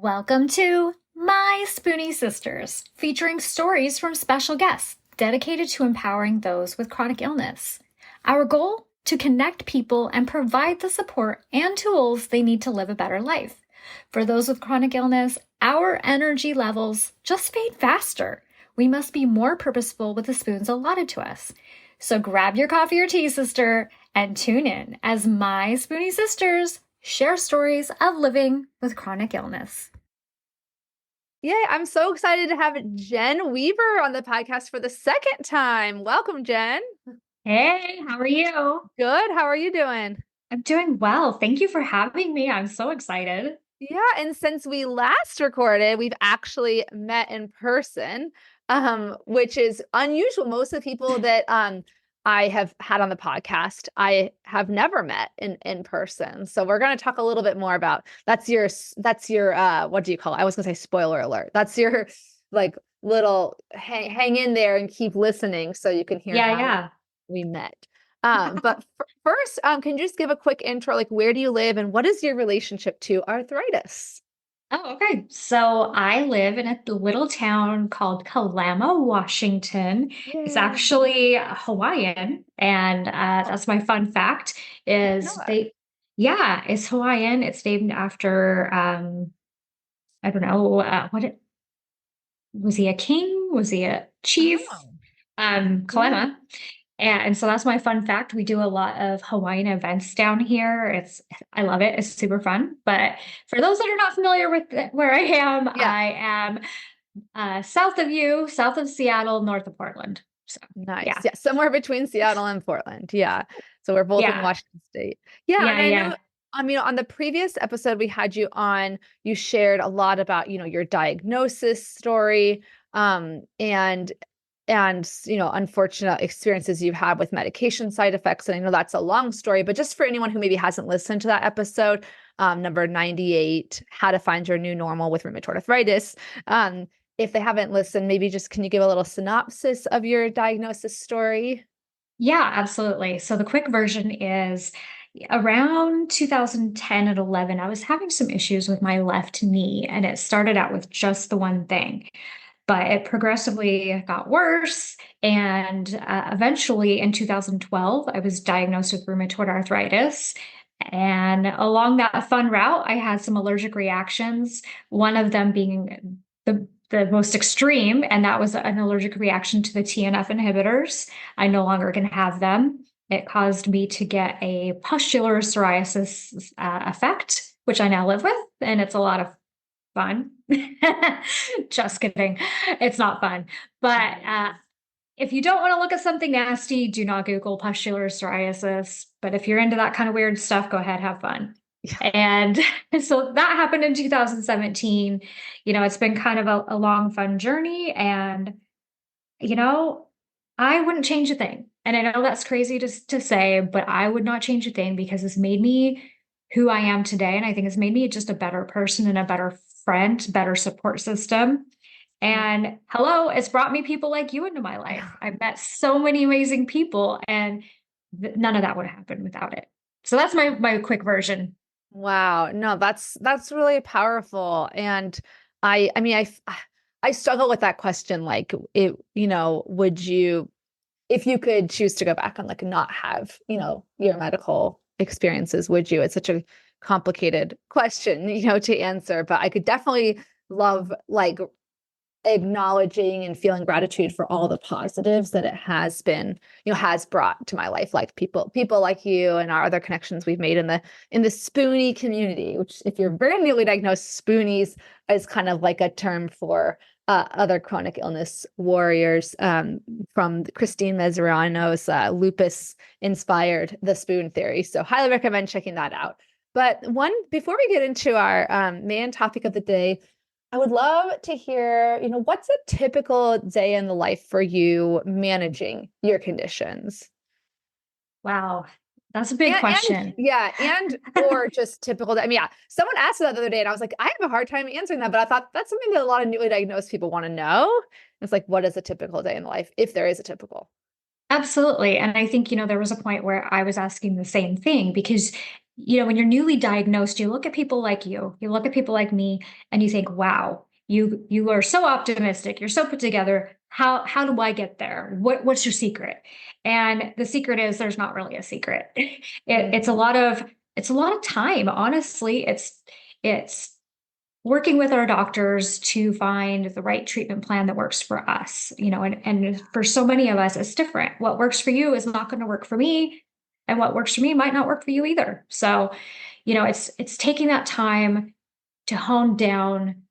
Welcome to My Spoonie Sisters, featuring stories from special guests dedicated to empowering those with chronic illness. Our goal? To connect people and provide the support and tools they need to live a better life. For those with chronic illness, our energy levels just fade faster. We must be more purposeful with the spoons allotted to us. So grab your coffee or tea, sister, and tune in as My Spoonie Sisters share stories of living with chronic illness. Yay, I'm so excited to have Jen Weaver on the podcast for the second time. Welcome, Jen. Hey, how are you? Good. How are you doing? I'm doing well. Thank you for having me. I'm so excited. Yeah, and since we last recorded, we've actually met in person, which is unusual. Most of the people that I have had on the podcast, I have never met in person. So we're going to talk a little bit more about that's your what do you call it? I was going to say spoiler alert. That's your like little hang in there and keep listening so you can hear how we met. But first, can you just give a quick intro? Like, where do you live and what is your relationship to arthritis? Oh, okay. So I live in a little town called Kalama, Washington. It's actually Hawaiian, and that's my fun fact. It's Hawaiian. It's named after I don't know was he a king? Was he a chief? Kalama. And so that's my fun fact. We do a lot of Hawaiian events down here. I love it. It's super fun. But for those that are not familiar with where I am, I am south of you, south of Seattle, north of Portland. So nice. Yeah. Somewhere between Seattle and Portland. Yeah. So we're both in Washington State. And I know, on the previous episode we had you on, you shared a lot about, your diagnosis story, and unfortunate experiences you've had with medication side effects. And I know that's a long story, but just for anyone who maybe hasn't listened to that episode, number 98, how to find your new normal with rheumatoid arthritis. If they haven't listened, maybe just, can you give a little synopsis of your diagnosis story? Yeah, absolutely. So the quick version is around 2010 and 11, I was having some issues with my left knee, and it started out with just the one thing. But it progressively got worse. And eventually in 2012, I was diagnosed with rheumatoid arthritis. And along that fun route, I had some allergic reactions, one of them being the most extreme, and that was an allergic reaction to the TNF inhibitors. I no longer can have them. It caused me to get a pustular psoriasis effect, which I now live with, and it's a lot of fun. Just kidding. It's not fun. But if you don't want to look at something nasty, do not Google pustular psoriasis. But if you're into that kind of weird stuff, go ahead, have fun. And so that happened in 2017. It's been kind of a long, fun journey. And, I wouldn't change a thing. And I know that's crazy to say, but I would not change a thing because it's made me who I am today. And I think it's made me just a better person and a better friend, better support system. And hello, it's brought me people like you into my life. I've met so many amazing people, and none of that would have happened without it. So that's my quick version. Wow. No, that's really powerful. And I struggle with that question. Like, would you, if you could choose to go back and like not have, your medical experiences, would you? It's such a complicated question, to answer, but I could definitely love like acknowledging and feeling gratitude for all the positives that it has been, has brought to my life, like people like you and our other connections we've made in the Spoonie community, which if you're very newly diagnosed, Spoonies is kind of like a term for other chronic illness warriors, from Christine Mezzerano's lupus inspired the spoon theory. So highly recommend checking that out. But before we get into our main topic of the day, I would love to hear, what's a typical day in the life for you managing your conditions? Wow, that's a big question. Or just typical. Someone asked that the other day and I was like, I have a hard time answering that, but I thought that's something that a lot of newly diagnosed people want to know. It's like, what is a typical day in the life, if there is a typical? Absolutely. And I think, there was a point where I was asking the same thing because when you're newly diagnosed, you look at people like you look at people like me, and you think, wow, you are so optimistic, you're so put together. How do I get there? What's your secret? And the secret is there's not really a secret. It's a Mhm. lot of time, honestly. It's working with our doctors to find the right treatment plan that works for us, and for so many of us, it's different. What works for you is not going to work for me, and what works for me might not work for you either. So, it's taking that time to hone down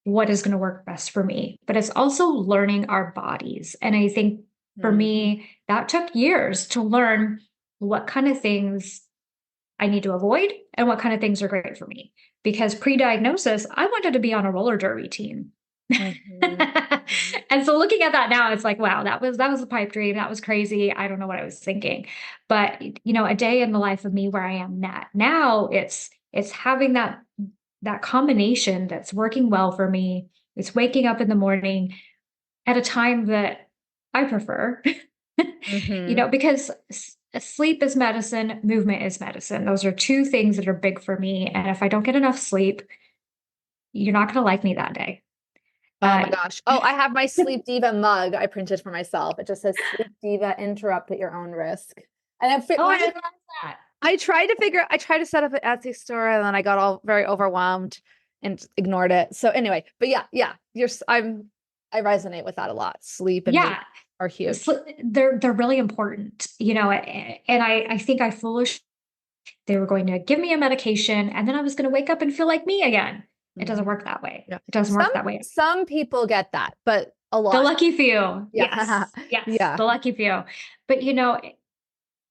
what is going to work best for me, but it's also learning our bodies. And I think for Mhm. me, that took years to learn what kind of things I need to avoid and what kind of things are great for me. Because pre-diagnosis, I wanted to be on a roller derby team. Mhm. Mhm. And so looking at that now, it's like, wow, that was a pipe dream. That was crazy. I don't know what I was thinking. But a day in the life of me where I am now, it's having that combination that's working well for me. It's waking up in the morning at a time that I prefer. Mhm. Because sleep is medicine, movement is medicine. Those are two things that are big for me. And if I don't get enough sleep, you're not going to like me that day. Oh my Uh, gosh. Oh, I have my Sleep Diva mug I printed for myself. It just says Sleep Diva, interrupt at your own risk. And oh, when I love that. I tried to set up an Etsy store and then I got all very overwhelmed and ignored it. So anyway, but yeah, I resonate with that a lot. Sleep and mood Yeah, are huge. they're really important, and I think I foolish. They were going to give me a medication, and then I was going to wake up and feel like me again. It doesn't Mhm. work that way. Yeah. It doesn't Some work that way. some people get that, but a The lot. lucky few. Yeah. Yes. Yes. Yeah. The lucky few. But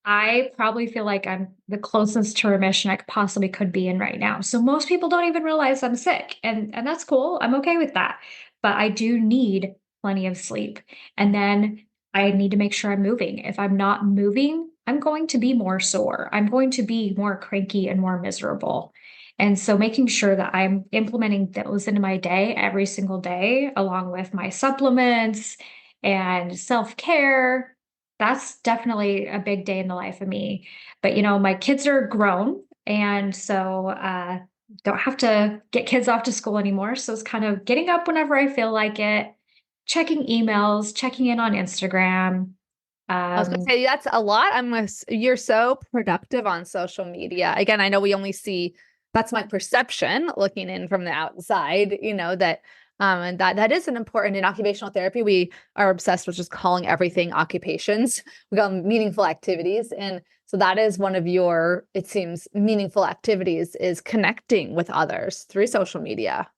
I probably feel like I'm the closest to remission I possibly could be in right now. So most people don't even realize I'm sick, and that's cool. I'm okay with that. But I do need plenty of sleep. And then I need to make sure I'm moving. If I'm not moving, I'm going to be more sore. I'm going to be more cranky and more miserable. And so making sure that I'm implementing those into my day every single day, along with my supplements and self-care, that's definitely a big day in the life of me. But my kids are grown, and so don't have to get kids off to school anymore. So it's kind of getting up whenever I feel like it, checking emails, checking in on Instagram. I was gonna Um, say that's a lot. You're so productive on social media. Again, I know we only see that's my perception looking in from the outside, that and that is an important in occupational therapy. We are obsessed with just calling everything occupations. We call them meaningful activities. And so that is one of your, it seems, meaningful activities is connecting with others through social media.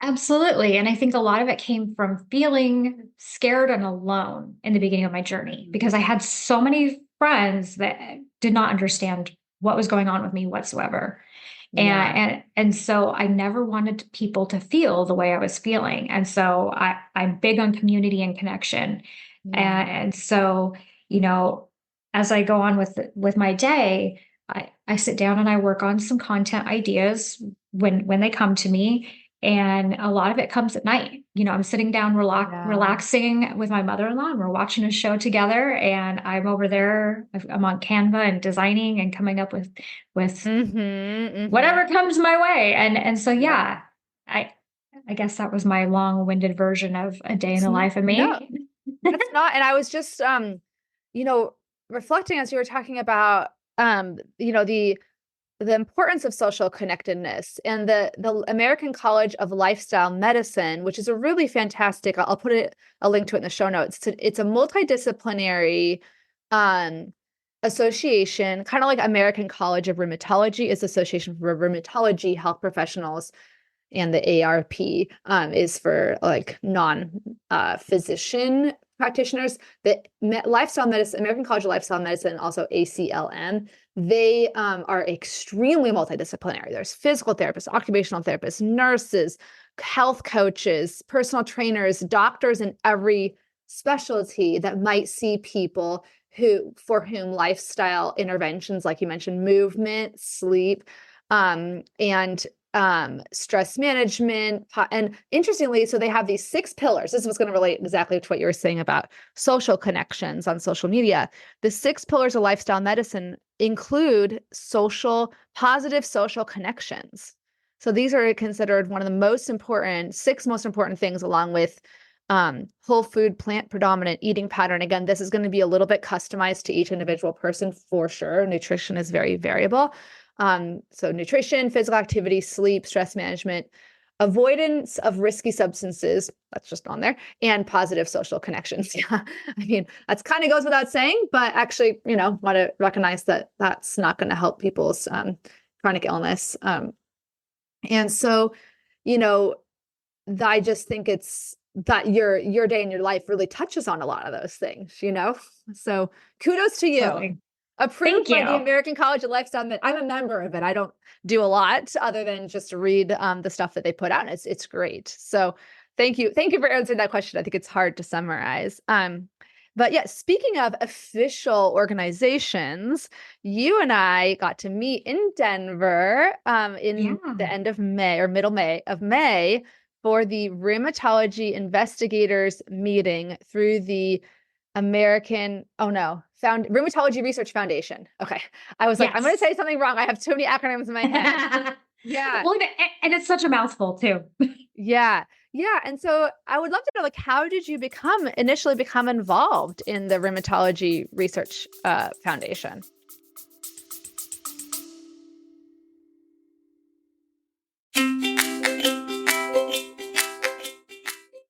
Absolutely. And I think a lot of it came from feeling scared and alone in the beginning of my journey because I had so many friends that did not understand what was going on with me whatsoever. Yeah. And so I never wanted people to feel the way I was feeling. And so I'm big on community and connection. Yeah. And so, you know, as I go on with my day, I sit down and I work on some content ideas when they come to me. And a lot of it comes at night. I'm sitting down Yeah. relaxing with my mother-in-law, and we're watching a show together, and I'm over there. I'm on Canva and designing and coming up with Mm-hmm. whatever comes my way. And so Yep. yeah, I I guess that was my long-winded version of a day in It's the not, life of no, me. that's not. And I was just, you know, reflecting as you were talking about, the importance of social connectedness and the American College of Lifestyle Medicine, which is a really fantastic. I'll put a link to it in the show notes. It's a multidisciplinary um, association, kind of like American College of Rheumatology is Association for Rheumatology Health Professionals, and the ARP is for like non physician practitioners. The lifestyle medicine, American College of Lifestyle Medicine, also ACLM, they are extremely multidisciplinary. There's physical therapists, occupational therapists, nurses, health coaches, personal trainers, doctors in every specialty that might see people for whom lifestyle interventions, like you mentioned, movement, sleep, and stress management. And interestingly, so they have these 6 pillars. This was going to relate exactly to what you were saying about social connections on social media. The 6 pillars of lifestyle medicine include positive social connections. So these are considered one of the most important, 6 most important things, along with whole food, plant predominant eating pattern. Again, this is going to be a little bit customized to each individual person for sure. Nutrition is very variable. So nutrition, physical activity, sleep, stress management, avoidance of risky substances, that's just on there, and positive social connections. Yeah. I mean, that's kind of goes without saying, but actually, want to recognize that that's not going to help people's chronic illness. And so, I just think it's that your day in your life really touches on a lot of those things, So kudos to you. Totally. Approved Thank by the you. American College of Lifestyle. I'm a member of it. I don't do a lot other than just read the stuff that they put out. And it's great. So thank you. Thank you for answering that question. I think it's hard to summarize. But yeah, speaking of official organizations, you and I got to meet in Denver in the end of May or middle May of May for the Rheumatology Investigators meeting through the Rheumatology Research Foundation. Okay. I was like, I'm going to say something wrong. I have too many acronyms in my head. Yeah. Well, and it's such a mouthful too. Yeah. Yeah. And so I would love to know, how did you initially become involved in the Rheumatology Research Foundation?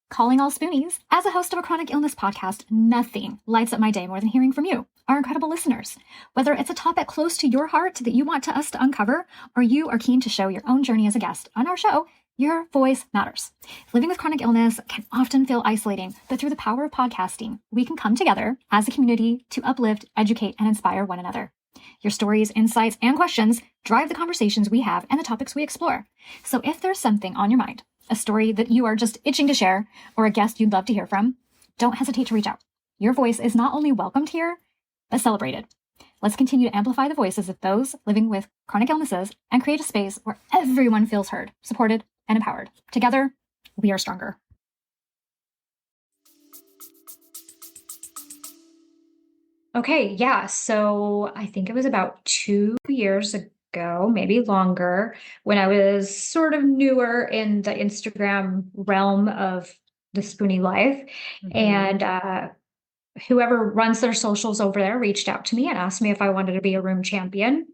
Calling all Spoonies. As a host of a chronic illness podcast, nothing lights up my day more than hearing from you, our incredible listeners. Whether it's a topic close to your heart that you want us to uncover, or you are keen to show your own journey as a guest on our show, your voice matters. Living with chronic illness can often feel isolating, but through the power of podcasting, we can come together as a community to uplift, educate, and inspire one another. Your stories, insights, and questions drive the conversations we have and the topics we explore. So if there's something on your mind, a story that you are just itching to share, or a guest you'd love to hear from, don't hesitate to reach out. Your voice is not only welcomed here, but celebrated. Let's continue to amplify the voices of those living with chronic illnesses and create a space where everyone feels heard, supported, and empowered. Together, we are stronger. Okay, yeah. So I think it was about 2 years ago, maybe longer, when I was sort of newer in the Instagram realm of the Spoonie life. And whoever runs their socials over there reached out to me and asked me if I wanted to be a room champion.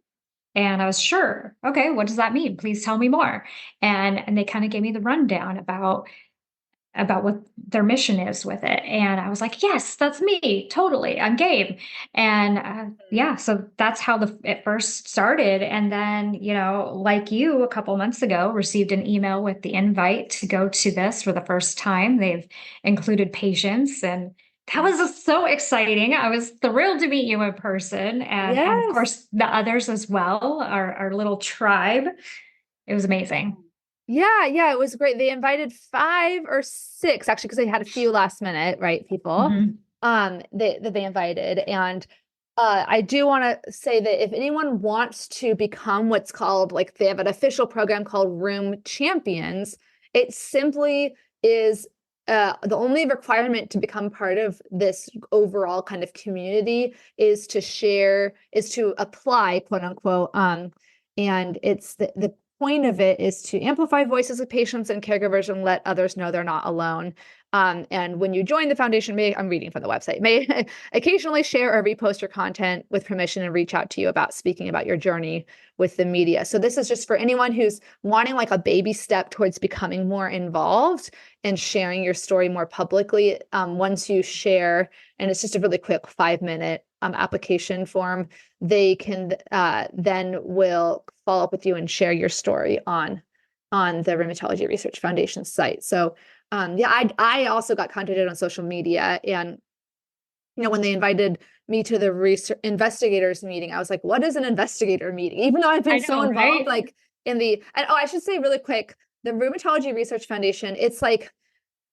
And I was sure. Okay, what does that mean? Please tell me more. And they kind of gave me the rundown about what their mission is with it. And I was like, yes, that's me. Totally. I'm game. And yeah, so that's how it first started. And then, like you, a couple months ago, received an email with the invite to go to this for the first time. They've included patients, and that was just so exciting. I was thrilled to meet you in person. And of course, the others as well, our little tribe. It was amazing. Yeah, it was great. They invited 5 or 6, actually, because they had a few last minute, right, people that they invited. And I do want to say that if anyone wants to become what's called, they have an official program called Room Champions, it simply is the only requirement to become part of this overall kind of community is to apply, quote unquote. And it's the point of it is to amplify voices of patients and caregivers and let others know they're not alone. And when you join the foundation, I'm reading from the website, may occasionally share or repost your content with permission and reach out to you about speaking about your journey with the media. So this is just for anyone who's wanting a baby step towards becoming more involved and sharing your story more publicly. Once you share, and it's just a really quick 5-minute application form, they can then will follow up with you and share your story on the Rheumatology Research Foundation site. So I also got contacted on social media, and when they invited me to the investigators meeting, I was like, what is an investigator meeting? Even though I've been so involved, right? I should say really quick, the Rheumatology Research Foundation, it's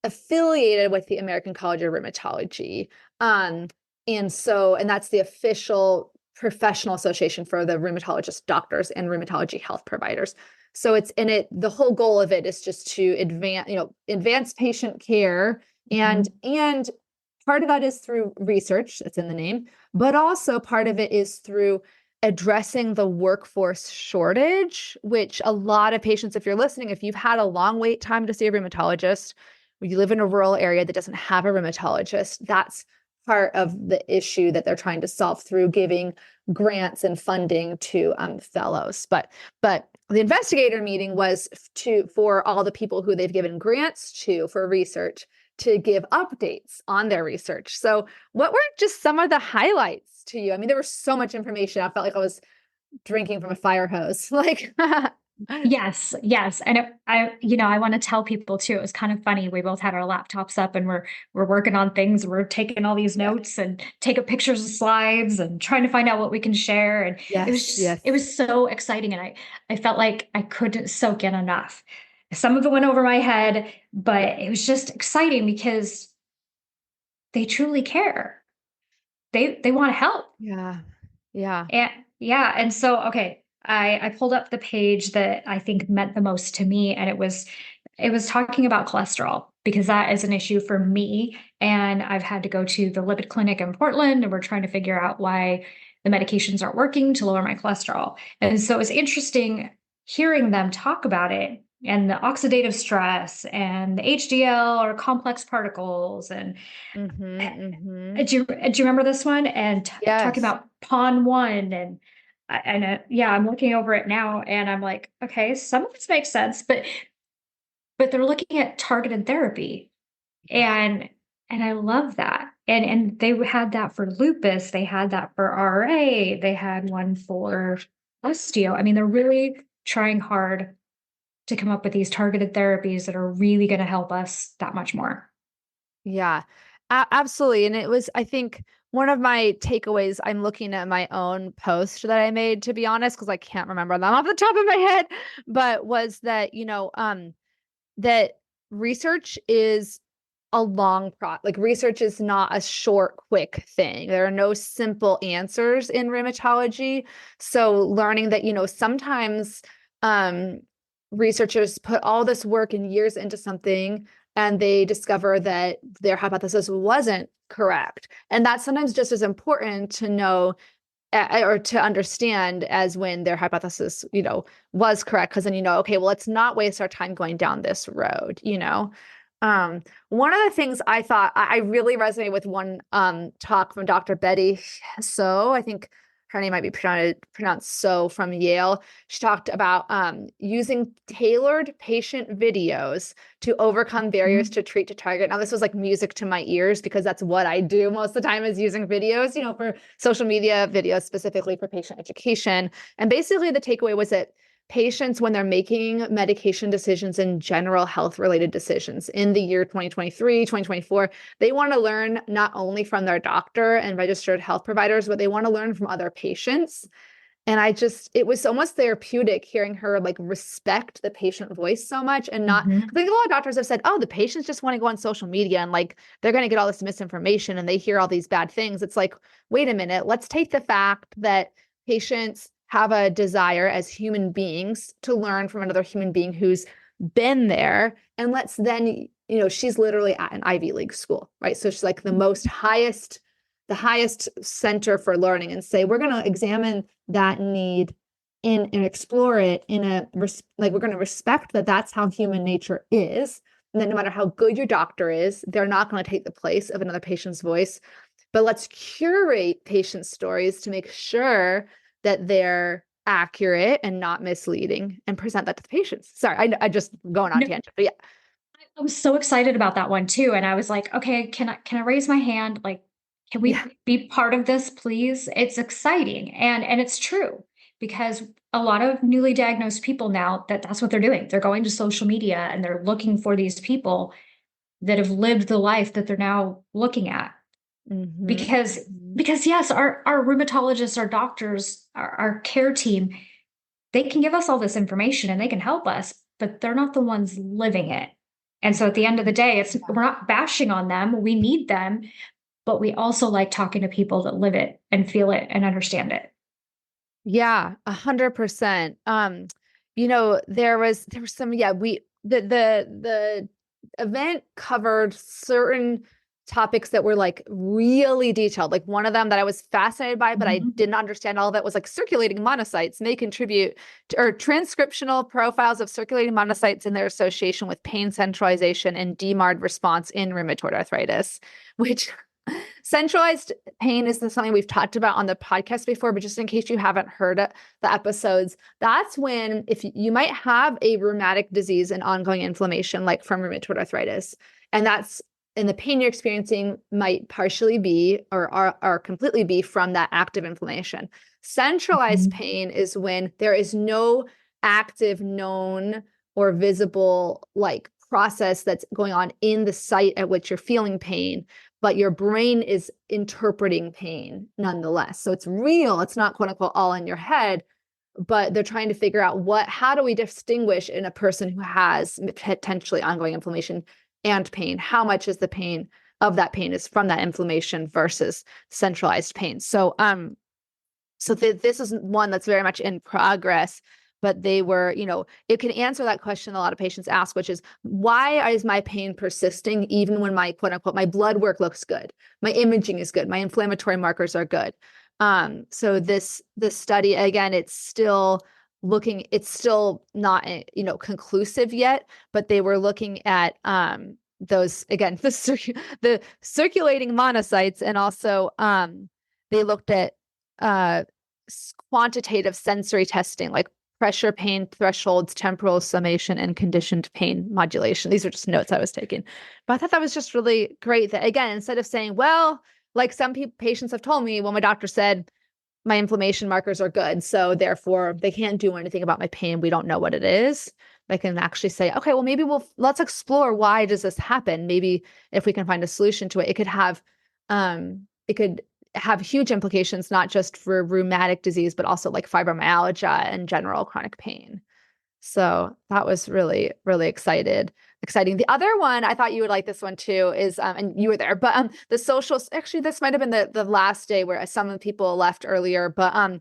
affiliated with the American College of Rheumatology. And that's the official professional association for the rheumatologist doctors and rheumatology health providers. So the whole goal of it is just to advance patient care. And part of that is through research, it's in the name, but also part of it is through addressing the workforce shortage, which a lot of patients, if you're listening, if you've had a long wait time to see a rheumatologist, or you live in a rural area that doesn't have a rheumatologist, that's part of the issue that they're trying to solve through giving grants and funding to fellows. But the investigator meeting was for all the people who they've given grants to for research to give updates on their research. So what were just some of the highlights to you? I mean, there was so much information. I felt like I was drinking from a fire hose. Like, Yes, yes. And I want to tell people too, it was kind of funny. We both had our laptops up and we're working on things. We're taking all these notes and taking pictures of slides and trying to find out what we can share. And yes. it was so exciting. And I felt like I couldn't soak in enough. Some of it went over my head, but it was just exciting because they truly care. They want to help. Yeah. Yeah. And yeah, and so okay, I pulled up the page that I think meant the most to me, and it was talking about cholesterol because that is an issue for me. And I've had to go to the lipid clinic in Portland, and we're trying to figure out why the medications aren't working to lower my cholesterol. And so it's interesting hearing them talk about it and the oxidative stress and the HDL or complex particles and do you remember this one? And talking Yes. about Pawn One yeah, I'm looking over it now and I'm like, okay, some of this makes sense, but they're looking at targeted therapy, and I love that. And they had that for lupus, they had that for RA, they had one for osteo. I mean, they're really trying hard to come up with these targeted therapies that are really going to help us that much more. Yeah, absolutely. And it was, I think, one of my takeaways. I'm looking at my own post that I made, to be honest, because I can't remember them off the top of my head, but was that, that research is a like research is not a short, quick thing. There are no simple answers in rheumatology. So learning that, sometimes um, researchers put all this work and years into something and they discover that their hypothesis wasn't correct. And that's sometimes just as important to know or to understand as when their hypothesis, was correct. Because then, okay, well, let's not waste our time going down this road. One of the things I thought I really resonate with one talk from Dr. Betty. So I think her name might be pronounced So from Yale. She talked about using tailored patient videos to overcome barriers to treat to target. Now, this was like music to my ears because that's what I do most of the time is using videos, for social media videos, specifically for patient education. And basically the takeaway was that patients, when they're making medication decisions and general health related decisions in the year 2023, 2024, they want to learn not only from their doctor and registered health providers, but they want to learn from other patients. And it was almost therapeutic hearing her like respect the patient voice so much and not, I think a lot of doctors have said, oh, the patients just want to go on social media and like, they're going to get all this misinformation and they hear all these bad things. It's like, wait a minute, let's take the fact that patients have a desire as human beings to learn from another human being who's been there. And let's then, she's literally at an Ivy League school, right? So she's like the highest center for learning, and say, we're going to examine that need and explore it we're going to respect that that's how human nature is. And that no matter how good your doctor is, they're not going to take the place of another patient's voice. But let's curate patient stories to make sure that they're accurate and not misleading and present that to the patients. Sorry, I just going on tangent, but yeah. I was so excited about that one too. And I was like, okay, can I raise my hand? Like, can we be part of this, please? It's exciting. And it's true because a lot of newly diagnosed people now that's what they're doing. They're going to social media and they're looking for these people that have lived the life that they're now looking at. Because yes, our rheumatologists, our doctors, our care team, they can give us all this information and they can help us, but they're not the ones living it. And so at the end of the day, we're not bashing on them. We need them, but we also like talking to people that live it and feel it and understand it. Yeah, 100%. there was some, the event covered certain topics that were like really detailed. Like one of them that I was fascinated by, but I didn't understand all of it, was like circulating monocytes may contribute to, or transcriptional profiles of circulating monocytes and their association with pain centralization and DMARD response in rheumatoid arthritis, which centralized pain is something we've talked about on the podcast before, but just in case you haven't heard the episodes, that's when if you might have a rheumatic disease and ongoing inflammation, like from rheumatoid arthritis, and the pain you're experiencing might partially be or completely be from that active inflammation. Centralized pain is when there is no active, known, or visible like process that's going on in the site at which you're feeling pain, but your brain is interpreting pain nonetheless. So it's real. It's not quote unquote all in your head, but they're trying to figure out how do we distinguish in a person who has potentially ongoing inflammation and pain? How much is the pain of that pain is from that inflammation versus centralized pain? So, this is one that's very much in progress, but they were, it can answer that question a lot of patients ask, which is, why is my pain persisting even when my quote unquote, my blood work looks good, my imaging is good, my inflammatory markers are good. So this study, again, it's still not, conclusive yet, but they were looking at, those, again, the circulating monocytes. And also, they looked at, quantitative sensory testing, like pressure, pain thresholds, temporal summation, and conditioned pain modulation. These are just notes I was taking, but I thought that was just really great that, again, instead of saying, well, like some patients have told me, well, my doctor said my inflammation markers are good, so therefore they can't do anything about my pain. We don't know what it is. I can actually say, okay, well, maybe let's explore, why does this happen? Maybe if we can find a solution to it, it could have huge implications, not just for rheumatic disease, but also like fibromyalgia and general chronic pain. So that was really, really exciting. The other one, I thought you would like this one too, is, and you were there, but the social, actually, this might've been the last day where some of the people left earlier, but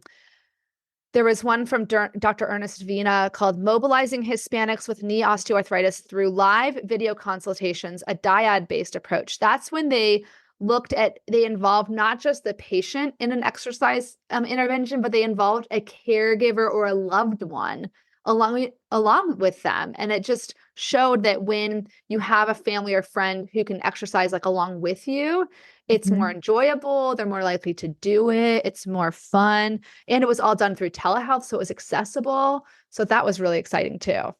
there was one from Dr. Ernest Vina called Mobilizing Hispanics with Knee Osteoarthritis Through Live Video Consultations, a dyad-based approach. That's when they involved not just the patient in an exercise intervention, but they involved a caregiver or a loved one along with them. And it just showed that when you have a family or friend who can exercise like along with you, it's more enjoyable. They're more likely to do it. It's more fun. And it was all done through telehealth, so it was accessible. So that was really exciting too.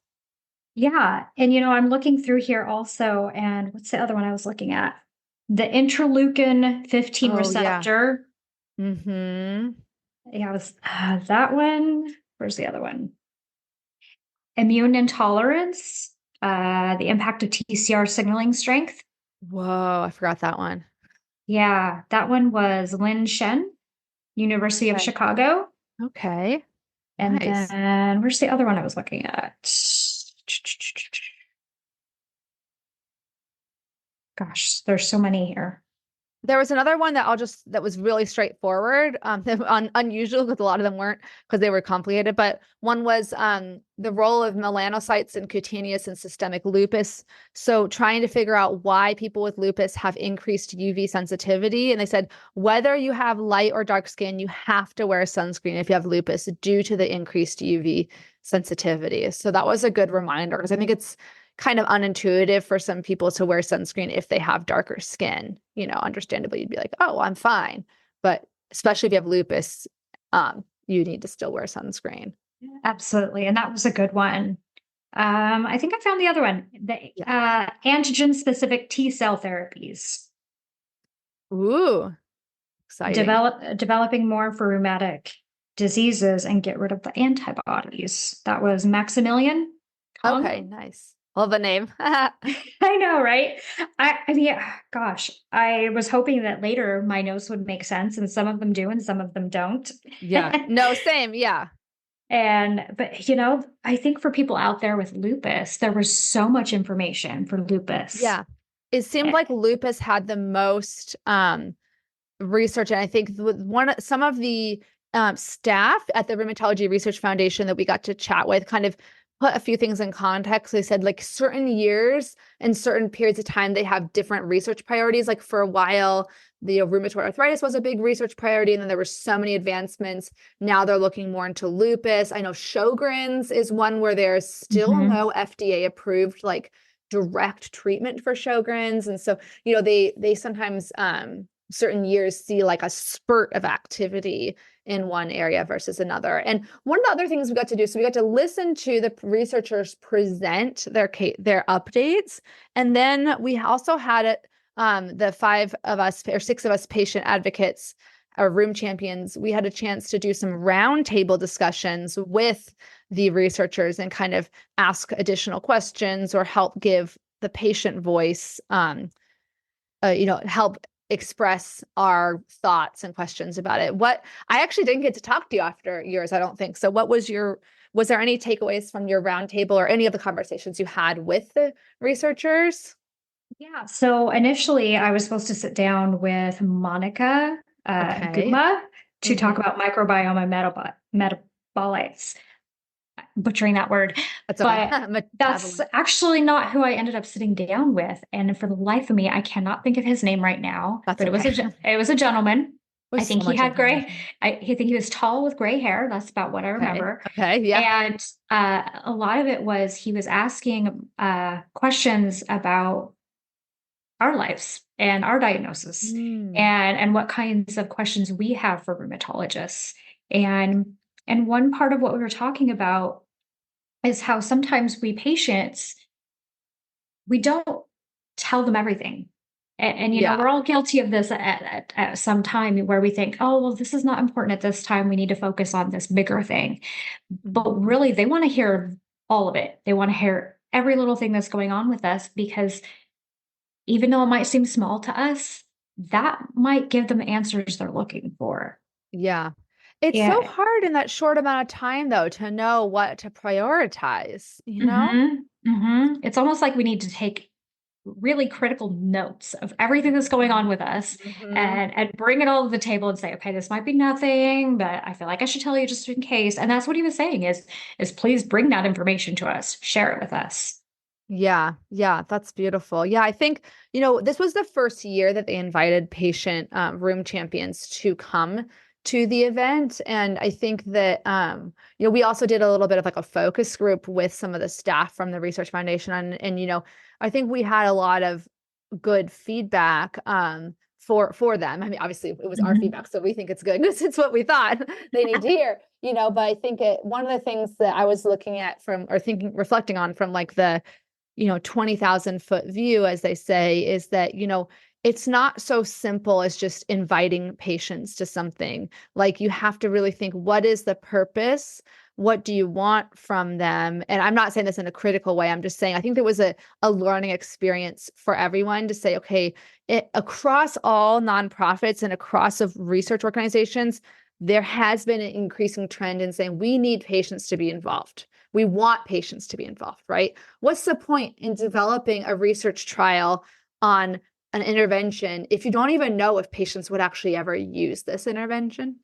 Yeah. And, I'm looking through here also, and what's the other one I was looking at? The interleukin 15 receptor. Yeah. Mm-hmm. Yeah, it was that one. Where's the other one? Immune intolerance, the impact of TCR signaling strength. Whoa, I forgot that one. Yeah, that one was Lin Shen, University of Chicago. Okay. And nice. then where's the other one I was looking at? Gosh, there's so many here. There was another one that was really straightforward, unusual, because a lot of them weren't, because they were complicated. But one was the role of melanocytes in cutaneous and systemic lupus. So trying to figure out why people with lupus have increased UV sensitivity. And they said, whether you have light or dark skin, you have to wear sunscreen if you have lupus due to the increased UV sensitivity. So that was a good reminder, because I think it's kind of unintuitive for some people to wear sunscreen if they have darker skin. Understandably, you'd be like, oh, I'm fine. But especially if you have lupus, you need to still wear sunscreen. Absolutely. And that was a good one. I think I found the other one, the antigen-specific T-cell therapies. Ooh, exciting. Developing more for rheumatic diseases and get rid of the antibodies. That was Maximilian Kong. Okay, nice. Love the name. I know, right? I mean, gosh, I was hoping that later my notes would make sense, and some of them do and some of them don't. Yeah. No, same. Yeah. But I think for people out there with lupus, there was so much information for lupus. Yeah. It seemed like lupus had the most research. And I think some of the staff at the Rheumatology Research Foundation that we got to chat with kind of put a few things in context. They said like certain years and certain periods of time, they have different research priorities. Like for a while, the rheumatoid arthritis was a big research priority, and then there were so many advancements. Now they're looking more into lupus. I know Sjogren's is one where there's still no FDA approved like direct treatment for Sjogren's. And so, they sometimes certain years see like a spurt of activity in one area versus another. And one of the other things we got to do, so we got to listen to the researchers present their updates. And then we also had it, the 5 of us or 6 of us patient advocates or Rheum champions, we had a chance to do some roundtable discussions with the researchers and kind of ask additional questions or help give the patient voice, help express our thoughts and questions about it. I actually didn't get to talk to you after yours, I don't think. So was there any takeaways from your roundtable or any of the conversations you had with the researchers? Yeah. So initially I was supposed to sit down with Monica Guma to talk about microbiome and metabolites. Butchering that word, that's okay. But that's actually not who I ended up sitting down with. And for the life of me, I cannot think of his name right now. That's but okay. It was a gentleman. I think so he had I think he was tall with gray hair. That's about what I remember. Okay. Yeah. And a lot of it was he was asking questions about our lives and our diagnosis and what kinds of questions we have for rheumatologists. And one part of what we were talking about is how sometimes we patients, we don't tell them everything. And we're all guilty of this at some time where we think, oh, well, this is not important at this time. We need to focus on this bigger thing. But really, they want to hear all of it. They want to hear every little thing that's going on with us, because even though it might seem small to us, that might give them answers they're looking for. Yeah. It's so hard in that short amount of time, though, to know what to prioritize, It's almost like we need to take really critical notes of everything that's going on with us and bring it all to the table and say, okay, this might be nothing, but I feel like I should tell you just in case. And that's what he was saying is please bring that information to us, share it with us. Yeah. Yeah. That's beautiful. Yeah. I think, this was the first year that they invited patient Rheum champions to come to the event. And I think that, we also did a little bit of like a focus group with some of the staff from the Research Foundation. And I think we had a lot of good feedback for them. I mean, obviously it was our feedback, so we think it's good because it's what we thought they need to hear, but I think one of the things that I was looking at reflecting on from like the 20,000 foot view, as they say, is that, it's not so simple as just inviting patients to something. Like you have to really think, what is the purpose? What do you want from them? And I'm not saying this in a critical way. I'm just saying, I think there was a learning experience for everyone to say, okay, across all nonprofits and across of research organizations, there has been an increasing trend in saying we need patients to be involved. We want patients to be involved, right? What's the point in developing a research trial on an intervention if you don't even know if patients would actually ever use this intervention?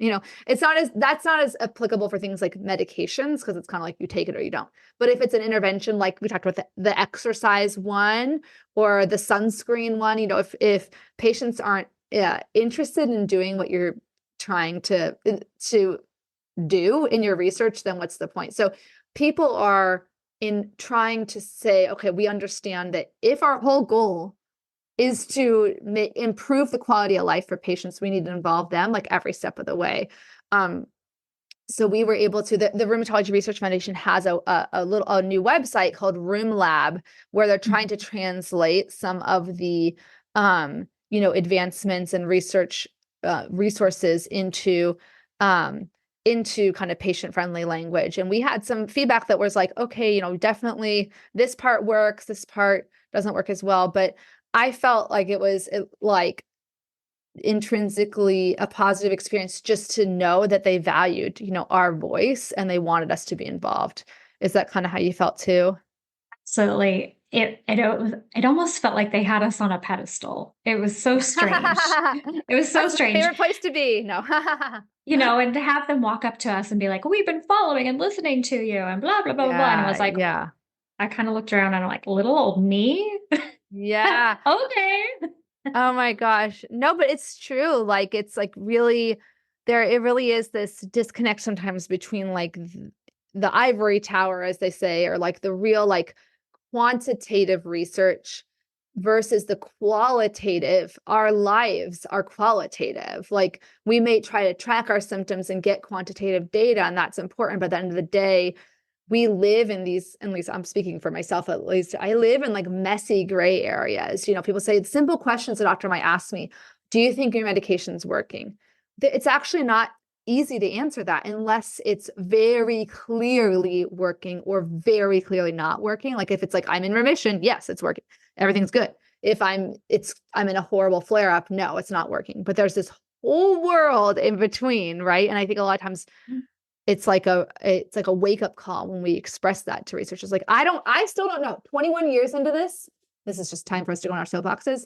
That's not as applicable for things like medications, because it's kind of like you take it or you don't. But if it's an intervention, like we talked about the exercise one or the sunscreen one, if patients aren't interested in doing what you're trying to do in your research, then what's the point? So people are in trying to say, okay, we understand that if our whole goal is to improve the quality of life for patients, we need to involve them like every step of the way. So we were able to, the Rheumatology Research Foundation has a new website called Rheum Lab, where they're trying to translate some of the, advancements and research resources into kind of patient-friendly language. And we had some feedback that was like, okay, definitely this part works, this part doesn't work as well. But I felt like it was like intrinsically a positive experience just to know that they valued, our voice and they wanted us to be involved. Is that kind of how you felt too? Absolutely. it almost felt like they had us on a pedestal. It was so strange. It was so That's my strange. favorite place to be. No. And to have them walk up to us and be like, we've been following and listening to you and blah, blah, blah, blah, blah. And I was like, yeah. I kind of looked around and I'm like, little old me? Yeah. Okay. Oh my gosh. No, but it's true. Like, it's like really it really is this disconnect sometimes between like the ivory tower, as they say, or like the real like quantitative research versus the qualitative. Our lives are qualitative. Like, we may try to track our symptoms and get quantitative data, and that's important. But at the end of the day, we live in these, at least I'm speaking for myself, at least I live in like messy gray areas. People say simple questions the doctor might ask me. Do you think your medication's working? It's actually not easy to answer that unless it's very clearly working or very clearly not working. Like, if it's like, I'm in remission, yes, it's working. Everything's good. If I'm in a horrible flare up, no, it's not working. But there's this whole world in between, right? And I think a lot of times it's like a wake up call when we express that to researchers. Like, I still don't know. 21 years into this is just time for us to go on our soapboxes.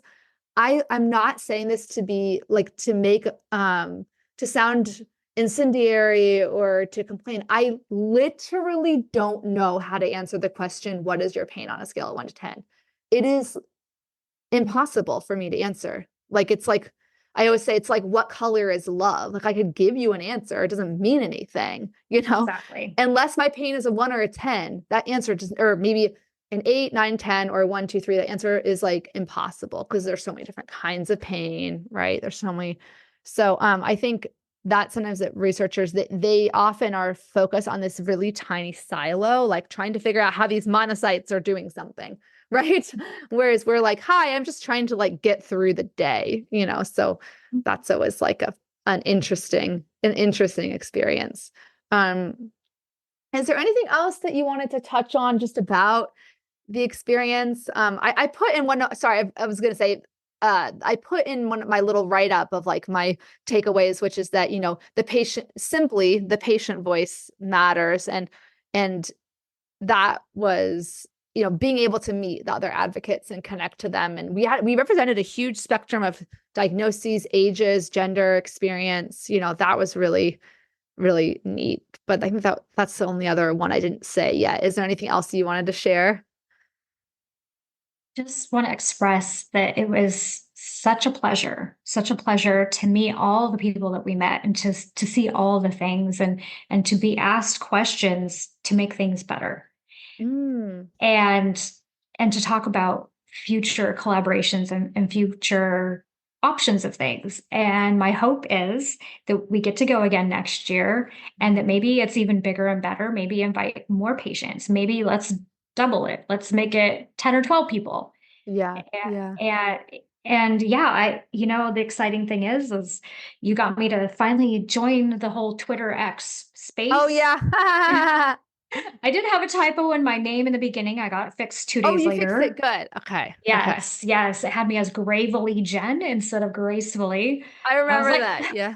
I'm not saying this to be like, to make, to sound incendiary or to complain. I literally don't know how to answer the question, what is your pain on a scale of 1 to 10? It is impossible for me to answer. Like, it's like, I always say, it's like, what color is love? Like, I could give you an answer. It doesn't mean anything, Exactly. Unless my pain is a 1 or a 10, that answer just, or maybe an 8, 9, 10, or 1, 2, 3, that answer is like impossible because there's so many different kinds of pain, right? There's so many. So I think that sometimes that researchers, that they often are focused on this really tiny silo, like trying to figure out how these monocytes are doing something, right? Whereas we're like, hi, I'm just trying to like get through the day, so that's always like an interesting experience. Is there anything else that you wanted to touch on just about the experience? I put in one, sorry, I was going to say, I put in one of my little write-up of like my takeaways, which is that, the patient voice matters. And that was, being able to meet the other advocates and connect to them. And we represented a huge spectrum of diagnoses, ages, gender, experience. That was really, really neat. But I think that's the only other one I didn't say yet. Is there anything else you wanted to share? Just want to express that it was such a pleasure to meet all the people that we met and to see all the things and to be asked questions to make things better. And to talk about future collaborations and future options of things. And my hope is that we get to go again next year and that maybe it's even bigger and better. Maybe invite more patients. Maybe let's double it. Let's make it 10 or 12 people. Yeah. And the exciting thing is you got me to finally join the whole Twitter X space. Oh yeah. I did have a typo in my name in the beginning. I got it fixed 2 days later. Oh, you fixed it. Good. Okay. Yes. Okay. Yes. It had me as Gravely Jen instead of Gracefully. I remember that. Yeah.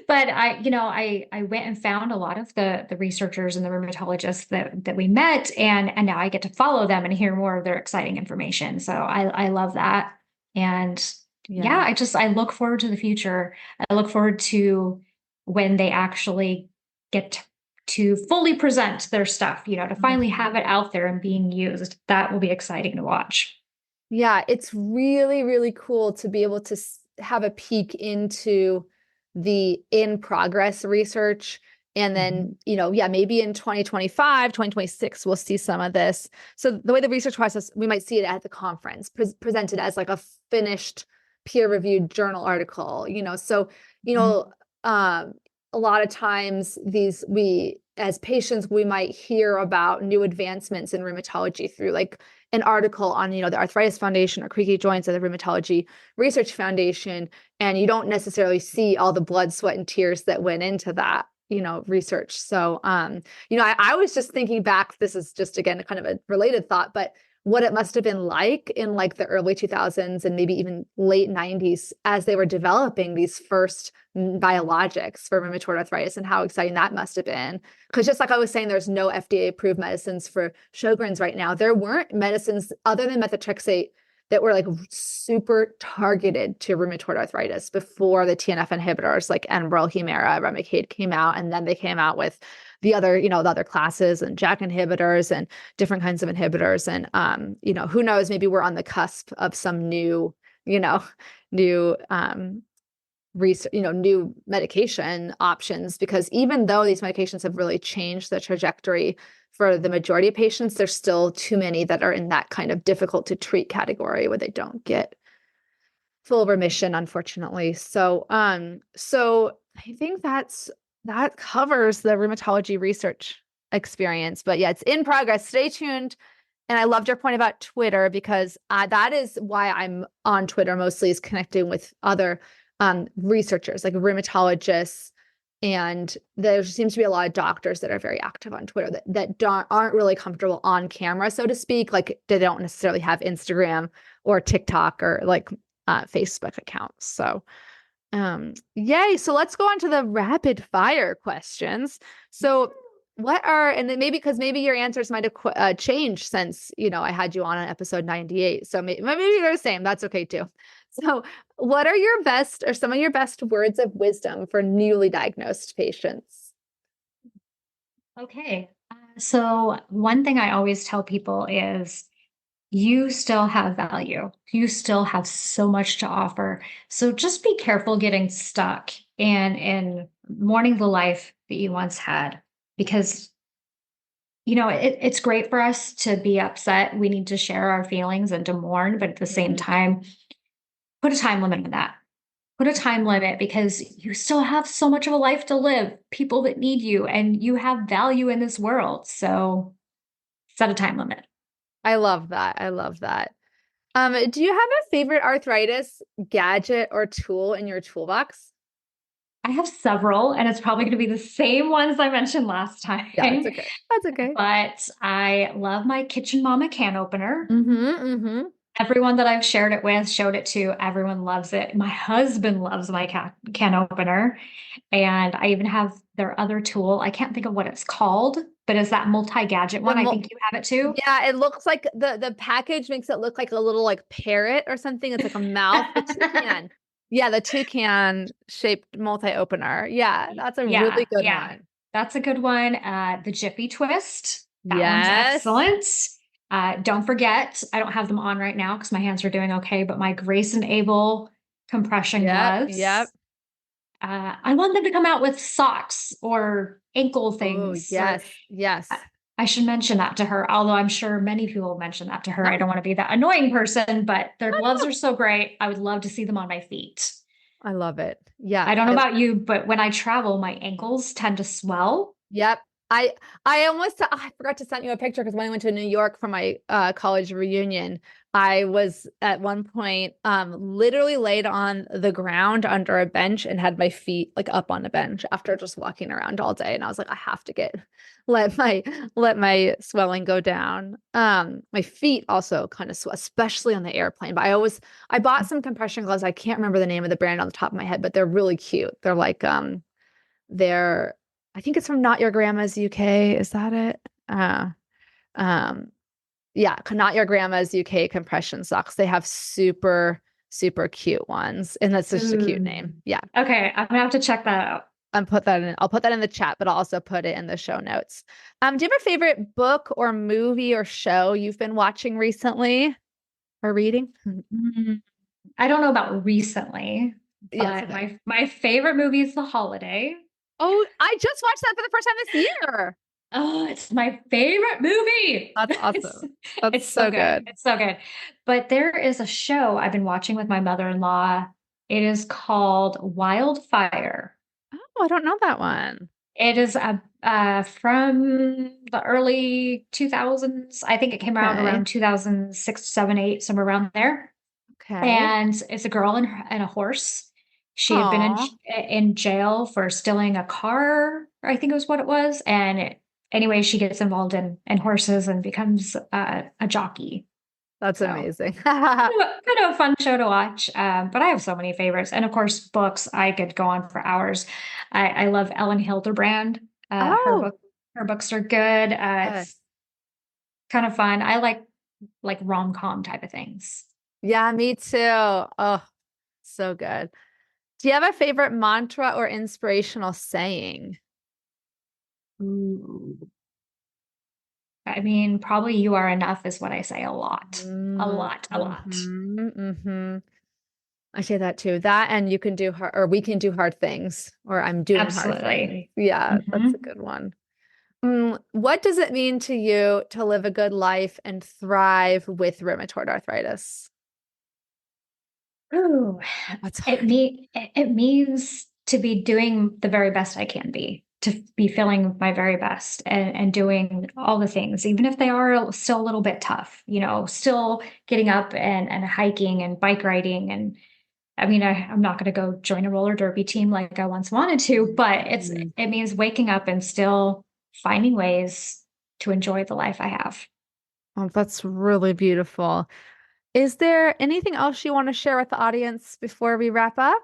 But I went and found a lot of the researchers and the rheumatologists that we met, and now I get to follow them and hear more of their exciting information. So I love that. And I look forward to the future. I look forward to when they actually get to fully present their stuff, to finally have it out there and being used. That will be exciting to watch. Yeah, it's really, really cool to be able to have a peek into the in progress research. And then, maybe in 2025, 2026, we'll see some of this. So the way the research process, we might see it at the conference, presented as like a finished peer-reviewed journal article, so, a lot of times as patients, we might hear about new advancements in rheumatology through like an article on, the Arthritis Foundation or Creaky Joints or the Rheumatology Research Foundation. And you don't necessarily see all the blood, sweat, and tears that went into that, research. So, I was just thinking back, this is just, again, kind of a related thought, but what it must have been like in like the early 2000s and maybe even late 90s as they were developing these first biologics for rheumatoid arthritis, and how exciting that must have been. Because just like I was saying, there's no FDA approved medicines for Sjogren's right now. There weren't medicines other than methotrexate that were like super targeted to rheumatoid arthritis before the TNF inhibitors like Enbrel, Humira, Remicade came out. And then they came out with the other, the other classes and JAK inhibitors and different kinds of inhibitors. And, who knows, maybe we're on the cusp of some new, new new medication options, because even though these medications have really changed the trajectory for the majority of patients, there's still too many that are in that kind of difficult to treat category where they don't get full remission, unfortunately. So I think that covers the rheumatology research experience. But yeah, it's in progress. Stay tuned. And I loved your point about Twitter, because that is why I'm on Twitter mostly, is connecting with other researchers like rheumatologists. And there seems to be a lot of doctors that are very active on Twitter that aren't really comfortable on camera, so to speak. Like they don't necessarily have Instagram or TikTok or like Facebook accounts. So yay. So let's go on to the rapid fire questions. So and then maybe your answers might have changed since, I had you on episode 98. So maybe they're the same. That's okay too. So what are your best or some of your best words of wisdom for newly diagnosed patients? Okay. So one thing I always tell people is you still have value. You still have so much to offer. So just be careful getting stuck in mourning the life that you once had, because it's great for us to be upset. We need to share our feelings and to mourn, but at the same time, put a time limit on that. Put a time limit, because you still have so much of a life to live, people that need you, and you have value in this world. So set a time limit. I love that. I love that. Do you have a favorite arthritis gadget or tool in your toolbox? I have several, and it's probably going to be the same ones I mentioned last time. Yeah, that's okay. That's okay. But I love my Kitchen Mama can opener. Mm-hmm. Everyone that I've shared it with, showed it to, everyone loves it. My husband loves my can opener. And I even have their other tool. I can't think of what it's called, but it's that multi-gadget one. I think you have it too. Yeah, it looks like the package makes it look like a little like parrot or something. It's like a mouth. The toucan. Yeah, the toucan shaped multi-opener. Yeah, that's a really good one. That's a good one. The Jiffy Twist. That one's excellent. Don't forget, I don't have them on right now because my hands are doing okay, but my Grace and Abel compression gloves. Yep. I want them to come out with socks or ankle things. Oh, yes. I should mention that to her, although I'm sure many people mention that to her. I don't want to be that annoying person, but their gloves are so great. I would love to see them on my feet. I love it. Yeah. I don't know about you, but when I travel, my ankles tend to swell. Yep. I forgot to send you a picture, because when I went to New York for my college reunion, I was at one point literally laid on the ground under a bench and had my feet like up on the bench after just walking around all day. And I was like, I have to let my swelling go down. My feet also kind of swell, especially on the airplane. But I bought some compression gloves. I can't remember the name of the brand on the top of my head, but they're really cute. They're like I think it's from Not Your Grandma's UK. Is that it? Yeah, Not Your Grandma's UK compression socks. They have super, super cute ones. And that's just a cute name. Yeah. Okay. I'm gonna have to check that out. I'll put that in the chat, but I'll also put it in the show notes. Do you have a favorite book or movie or show you've been watching recently or reading? I don't know about recently, but okay. my favorite movie is The Holiday. Oh, I just watched that for the first time this year. Oh, it's my favorite movie. That's awesome. It's so good. It's so good. But there is a show I've been watching with my mother-in-law. It is called Wildfire. Oh, I don't know that one. It is from the early 2000s. I think it came out around 2006, 7, 8, somewhere around there. Okay. And it's a girl and a horse. She had been in jail for stealing a car, I think it was what it was. And anyway, she gets involved in horses and becomes a jockey. That's So amazing. kind of a fun show to watch. But I have so many favorites. And of course, books, I could go on for hours. I love Ellen Hildebrand. Oh, Her books are good. uh, It's kind of fun. I like rom-com type of things. yeah, me too. Oh, so good. Do you have a favorite mantra or inspirational saying? Ooh. I mean, probably you are enough is what I say a lot. A Mm, lot, a lot. mm-hmm. I say that too. That and you can do hard, or we can do hard things, or I'm doing hard things. Absolutely. Yeah, that's a Hmm. good one. What does it mean to you to live a good life and thrive with rheumatoid arthritis? Ooh, That's hard. it means to be doing the very best I can be, to be feeling my very best and doing all the things, even if they are still a little bit tough, still getting up and hiking and bike riding. And I mean, I'm not going to go join a roller derby team like I once wanted to, but Mm. it means waking up and still finding ways to enjoy the life I have. Oh, that's really beautiful. Is there anything else you want to share with the audience before we wrap up?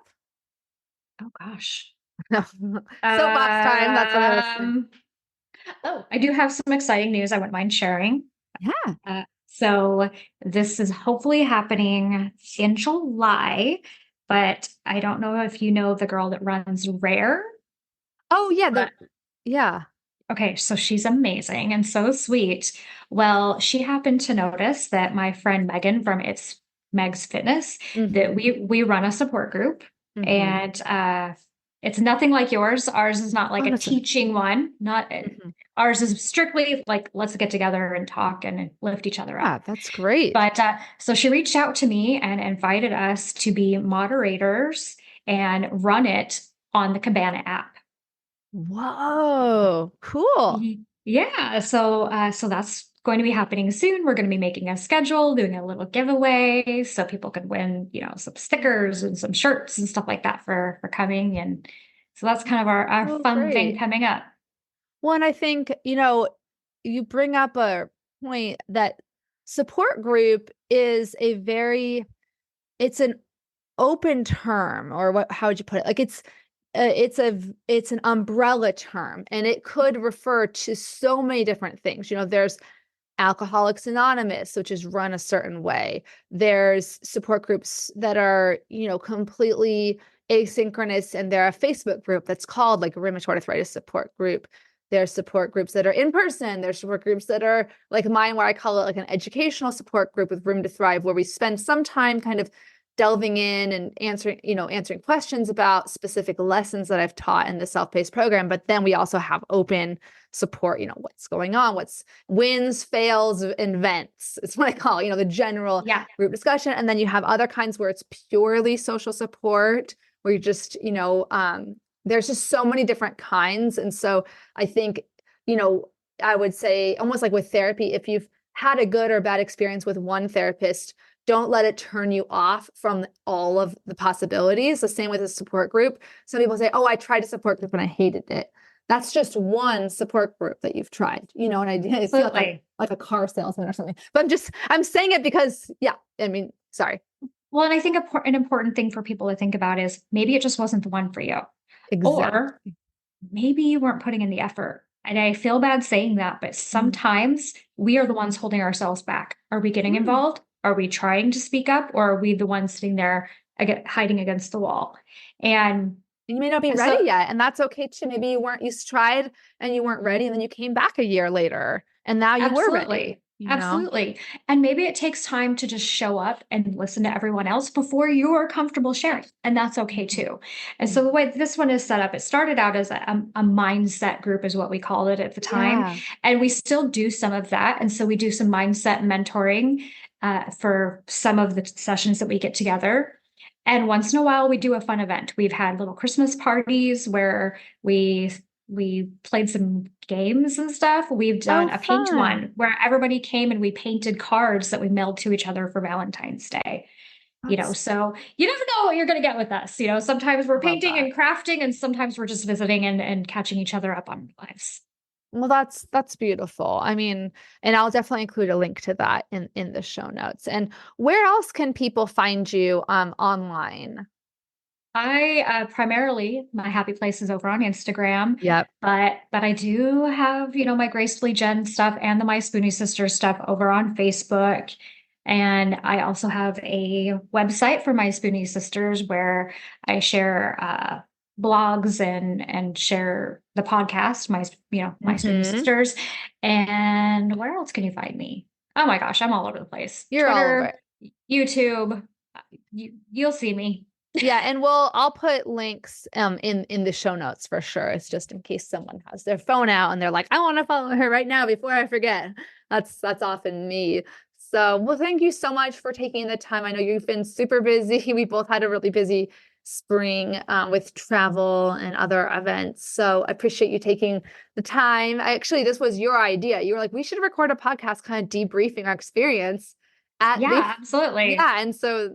Oh gosh. No. Soapbox time. That's what I was saying. Um, Oh, I do have some exciting news I wouldn't mind sharing. Yeah. So this is hopefully happening in July, but I don't know if you know the girl that runs Rare. Oh, yeah. But Yeah. okay, so she's amazing and so sweet. Well, she happened to notice that my friend Megan from It's Meg's Fitness, that Hmm. we run a support group, Hmm. and it's nothing like yours. Ours is not like Oh, a that's good. teaching one. Not Mhm. ours is strictly like let's get together and talk and lift each other Yeah, up. that's great. But so she reached out to me and invited us to be moderators and run it on the Cabana app. Whoa, cool. Yeah, so that's going to be happening soon. We're going to be making a schedule, doing a little giveaway so people could win, some stickers and some shirts and stuff like that for coming. And so that's kind of our Oh, fun thing great. coming up. Well, and I think, you bring up a point that support group is it's an open term, or how would you put it? Like it's an umbrella term, and it could refer to so many different things. There's Alcoholics Anonymous, which is run a certain way. There's support groups that are, completely asynchronous, and they're a Facebook group that's called like a rheumatoid arthritis support group. There's support groups that are in person. There's support groups that are like mine, where I call it like an educational support group with Room to Thrive, where we spend some time kind of delving in and answering questions about specific lessons that I've taught in the self-paced program. But then we also have open support, what's going on, what's wins, fails, and vents. It's what I call, the general Yeah. group discussion. And then you have other kinds where it's purely social support, where you just, there's just so many different kinds. And so I think, I would say almost like with therapy, if you've had a good or bad experience with one therapist, don't let it turn you off from all of the possibilities. The same with a support group. Some people say, oh, I tried a support group and I hated it. That's just one support group that you've tried, and I feel like a car salesman or something. But I'm saying it because, yeah, I mean, sorry. Well, and I think an important thing for people to think about is maybe it just wasn't the one for you, or Exactly. maybe you weren't putting in the effort. And I feel bad saying that, but Mm. sometimes we are the ones holding ourselves back. Are we getting Mm. involved? Are we trying to speak up? Or are we the ones sitting there hiding against the wall? And You may not be ready so yet, and that's okay too. Maybe you tried and you weren't ready, and then you came back a year later, and now you were ready, absolutely. Absolutely. And maybe it takes time to just show up and listen to everyone else before you are comfortable sharing. And that's okay too. And so the way this one is set up, it started out as a mindset group, is what we called it at the time. Yeah. And we still do some of that. And so we do some mindset mentoring for some of the sessions that we get together. And once in a while, we do a fun event. We've had little Christmas parties where we played some games and stuff. We've done Oh, a paint fun. one where everybody came and we painted cards that we mailed to each other for Valentine's Day. That's So you never know what you're going to get with us. Sometimes we're I love painting that. and crafting, and sometimes we're just visiting and catching each other up on lives. Well, that's beautiful. I mean, and I'll definitely include a link to that in the show notes. And where else can people find you online? I primarily my happy place is over on Instagram, Yep. but I do have, my Gracefully Jen stuff and the My Spoonie Sisters stuff over on Facebook. And I also have a website for My Spoonie Sisters where I share blogs and share the podcast, My Spoonie Hmm. Sisters. And where else can you find me? Oh my gosh, I'm all over the place. You're all over Twitter, it. YouTube, you'll see me. Yeah, and I'll put links in the show notes for sure. It's just in case someone has their phone out and they're like, I want to follow her right now before I forget. That's often me. So, well, thank you so much for taking the time. I know you've been super busy. We both had a really busy spring with travel and other events. So I appreciate you taking the time. This was your idea. You were like, we should record a podcast kind of debriefing our experience at the Yeah, absolutely. yeah, and so,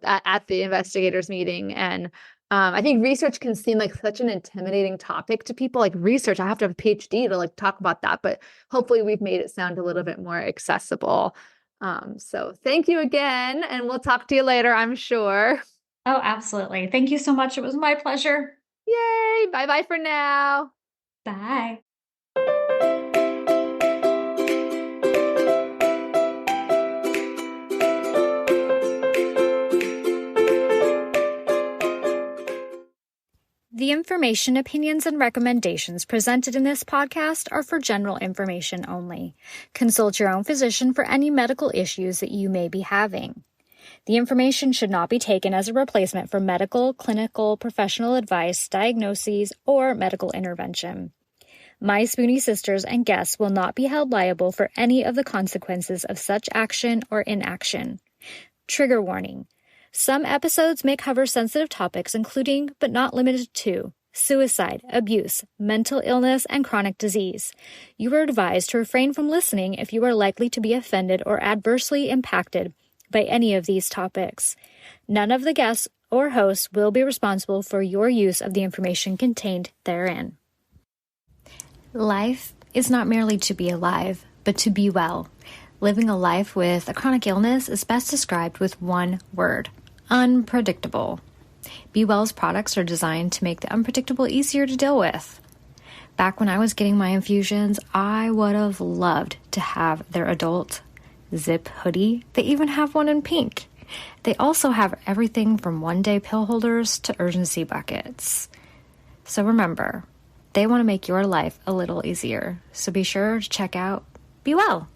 at the investigators meeting, and I think research can seem like such an intimidating topic to people. Like research, I have to have a PhD to like talk about that, but hopefully we've made it sound a little bit more accessible. So thank you again, and we'll talk to you later, I'm sure. Oh, absolutely. Thank you so much. It was my pleasure. Yay! Bye bye for now. Bye. The information, opinions, and recommendations presented in this podcast are for general information only. Consult your own physician for any medical issues that you may be having. The information should not be taken as a replacement for medical, clinical, professional advice, diagnoses, or medical intervention. My Spoonie Sisters and guests will not be held liable for any of the consequences of such action or inaction. Trigger warning. Some episodes may cover sensitive topics including, but not limited to, suicide, abuse, mental illness, and chronic disease. You are advised to refrain from listening if you are likely to be offended or adversely impacted by any of these topics. None of the guests or hosts will be responsible for your use of the information contained therein. Life is not merely to be alive, but to be well. Living a life with a chronic illness is best described with one word: unpredictable. Be Well's products are designed to make the unpredictable easier to deal with. Back when I was getting my infusions, I would have loved to have their adult zip hoodie. They even have one in pink. They also have everything from one-day pill holders to urgency buckets. So remember, they want to make your life a little easier. So be sure to check out Be Well.